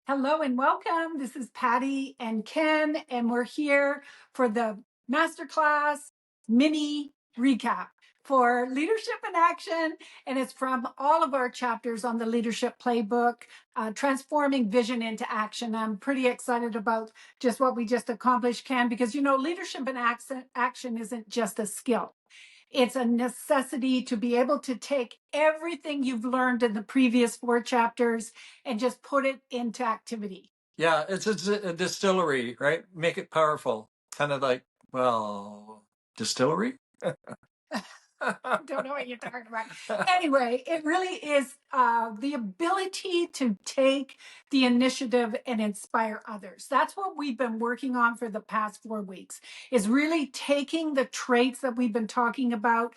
Hello and welcome. This is Patty and Ken, and we're here for the masterclass mini recap for leadership in action. And it's from all of our chapters on the leadership playbook, transforming vision into action. I'm pretty excited about just what we just accomplished, Ken, because leadership in action isn't just a skill. It's a necessity to be able to take everything you've learned in the previous 4 chapters and just put it into activity. Yeah, it's a distillery, right? Make it powerful. Kind of like, distillery? Don't know what you're talking about. Anyway, it really is the ability to take the initiative and inspire others. That's what we've been working on for the past 4 weeks, is really taking the traits that we've been talking about,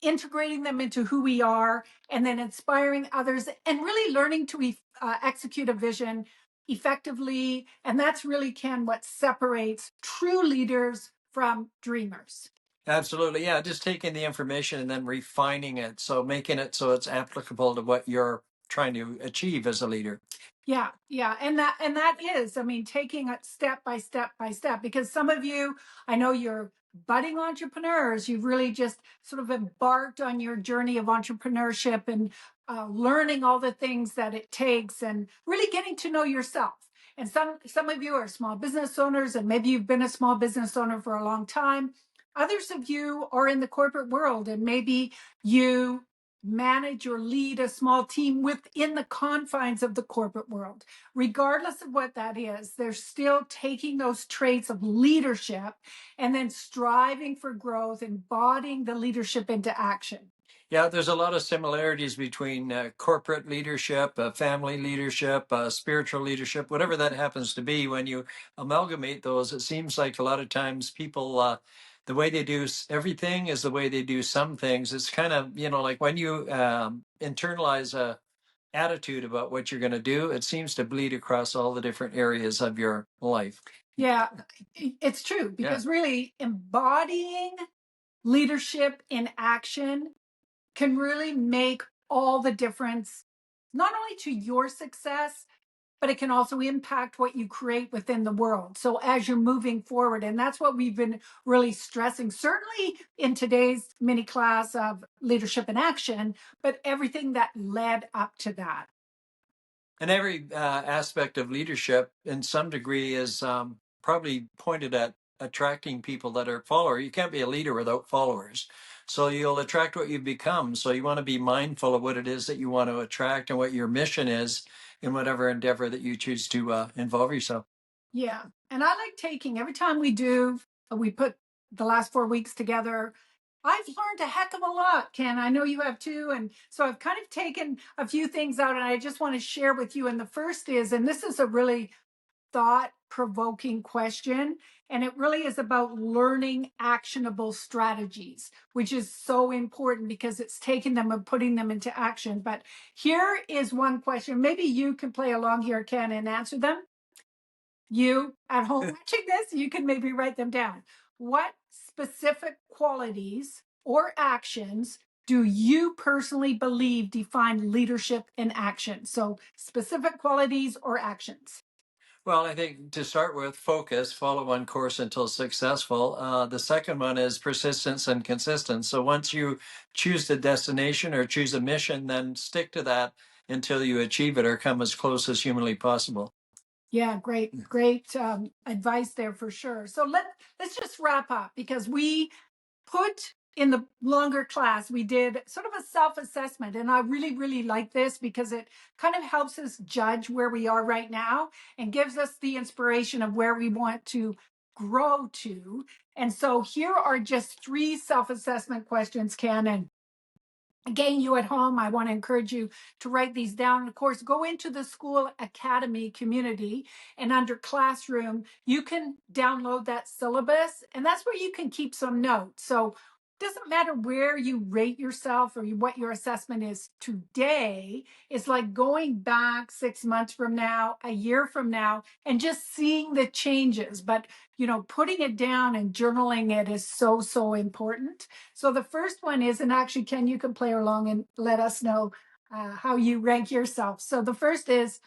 integrating them into who we are, and then inspiring others and really learning to execute a vision effectively. And that's really, Ken, what separates true leaders from dreamers. Absolutely. Yeah, just taking the information and then refining it. So making it so it's applicable to what you're trying to achieve as a leader. Yeah, yeah. And that is, I mean, taking it step by step by step, because some of you, I know you're budding entrepreneurs. You've really just sort of embarked on your journey of entrepreneurship and learning all the things that it takes and really getting to know yourself. And some of you are small business owners, and maybe you've been a small business owner for a long time. Others of you are in the corporate world, and maybe you manage or lead a small team within the confines of the corporate world. Regardless of what that is, they're still taking those traits of leadership and then striving for growth, embodying the leadership into action. Yeah, there's a lot of similarities between corporate leadership, family leadership, spiritual leadership, whatever that happens to be. When you amalgamate those, it seems like a lot of times people, the way they do everything is the way they do some things. It's kind of, like when you internalize a attitude about what you're going to do, it seems to bleed across all the different areas of your life. Yeah, it's true, because really embodying leadership in action can really make all the difference, not only to your success, but it can also impact what you create within the world. So as you're moving forward, and that's what we've been really stressing, certainly in today's mini class of leadership in action, but everything that led up to that. And every aspect of leadership, in some degree, is probably pointed at attracting people that are followers. You can't be a leader without followers. So you'll attract what you become. So you want to be mindful of what it is that you want to attract and what your mission is in whatever endeavor that you choose to involve yourself. Yeah. And I like taking every time we put the last 4 weeks together. I've learned a heck of a lot, Ken. I know you have too. And so I've kind of taken a few things out, and I just want to share with you. And the first is, and this is a really thought-provoking question, and it really is about learning actionable strategies, which is so important because it's taking them and putting them into action. But here is one question. Maybe you can play along here, Ken, and answer them. You at home watching this, you can maybe write them down. What specific qualities or actions do you personally believe define leadership in action? So specific qualities or actions. Well, I think to start with, focus, follow one course until successful. The second one is persistence and consistency. So once you choose the destination or choose a mission, then stick to that until you achieve it or come as close as humanly possible. Yeah, great advice there for sure. So let's just wrap up, because we put in the longer class, we did sort of a self-assessment, and I really, really like this because it kind of helps us judge where we are right now and gives us the inspiration of where we want to grow to. And so here are just 3 self-assessment questions, Ken. And again, you at home, I want to encourage you to write these down. Of course, go into the School Academy community, and under classroom, you can download that syllabus, and that's where you can keep some notes. So it doesn't matter where you rate yourself or what your assessment is today. It's like going back 6 months from now, a year from now, and just seeing the changes. But putting it down and journaling it is so, so important. So the first one is, and actually, Ken, you can play along and let us know how you rank yourself. So the first is,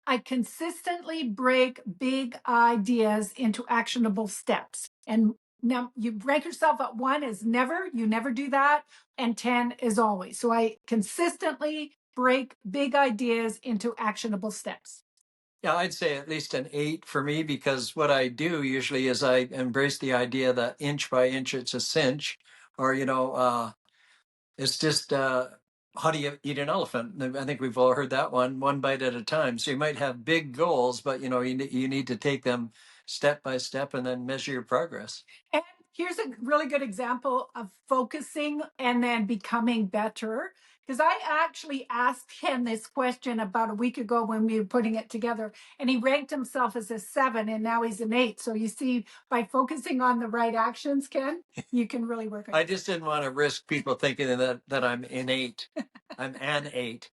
I consistently break big ideas into actionable steps. And now you break yourself at 1 is never, you never do that. And 10 is always. So I consistently break big ideas into actionable steps. Yeah, I'd say at least an 8 for me, because what I do usually is I embrace the idea that inch by inch it's a cinch, or it's just how do you eat an elephant? I think we've all heard that one bite at a time. So you might have big goals, but you need to take them step by step and then measure your progress. And here's a really good example of focusing and then becoming better. Because I actually asked him this question about a week ago when we were putting it together, and he ranked himself as a 7, and now he's an 8. So you see, by focusing on the right actions, Ken, you can really work on it. I just didn't want to risk people thinking that I'm innate. I'm an 8.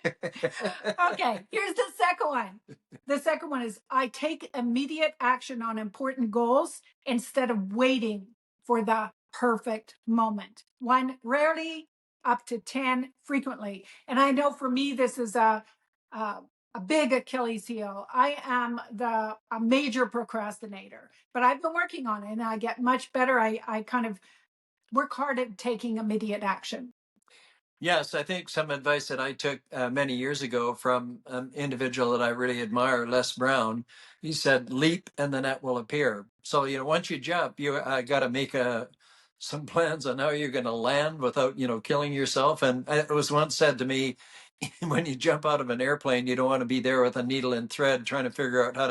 Okay, here's the second one. The second one is I take immediate action on important goals instead of waiting for the perfect moment. 1, rarely, up to 10, frequently. And I know for me, this is a big Achilles heel. I am a major procrastinator, but I've been working on it and I get much better. I kind of work hard at taking immediate action. Yes, I think some advice that I took many years ago from an individual that I really admire, Les Brown. He said, "Leap, and the net will appear." So once you jump, you got to make some plans on how you're going to land without killing yourself. And it was once said to me, when you jump out of an airplane, you don't want to be there with a needle and thread trying to figure out how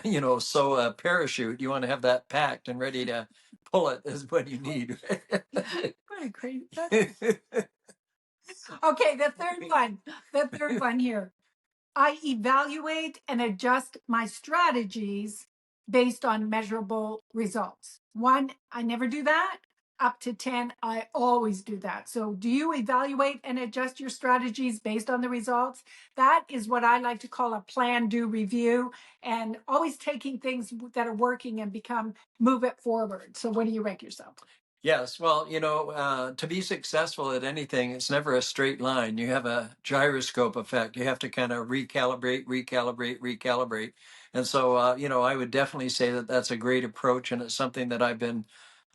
to, sew a parachute. You want to have that packed and ready to pull it is what you need. What a crazy. Okay, the third one here. I evaluate and adjust my strategies based on measurable results. 1, I never do that. Up to 10, I always do that. So, do you evaluate and adjust your strategies based on the results? That is what I like to call a plan, do, review, and always taking things that are working and move it forward. So, what do you rank yourself? Yes, well, to be successful at anything, it's never a straight line. You have a gyroscope effect. You have to kind of recalibrate, recalibrate, recalibrate. And so, I would definitely say that that's a great approach, and it's something that I've been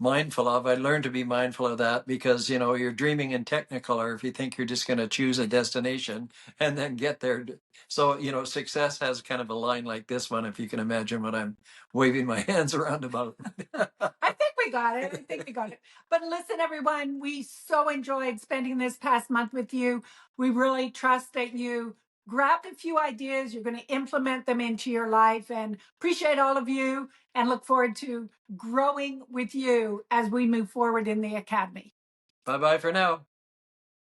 mindful of. I learned to be mindful of that because, you're dreaming in Technicolor if you think you're just going to choose a destination and then get there. So, success has kind of a line like this one, if you can imagine what I'm waving my hands around about. I think we got it. I think we got it. But listen, everyone, we so enjoyed spending this past month with you. We really trust that you grabbed a few ideas. You're going to implement them into your life, and appreciate all of you and look forward to growing with you as we move forward in the Academy. Bye-bye for now.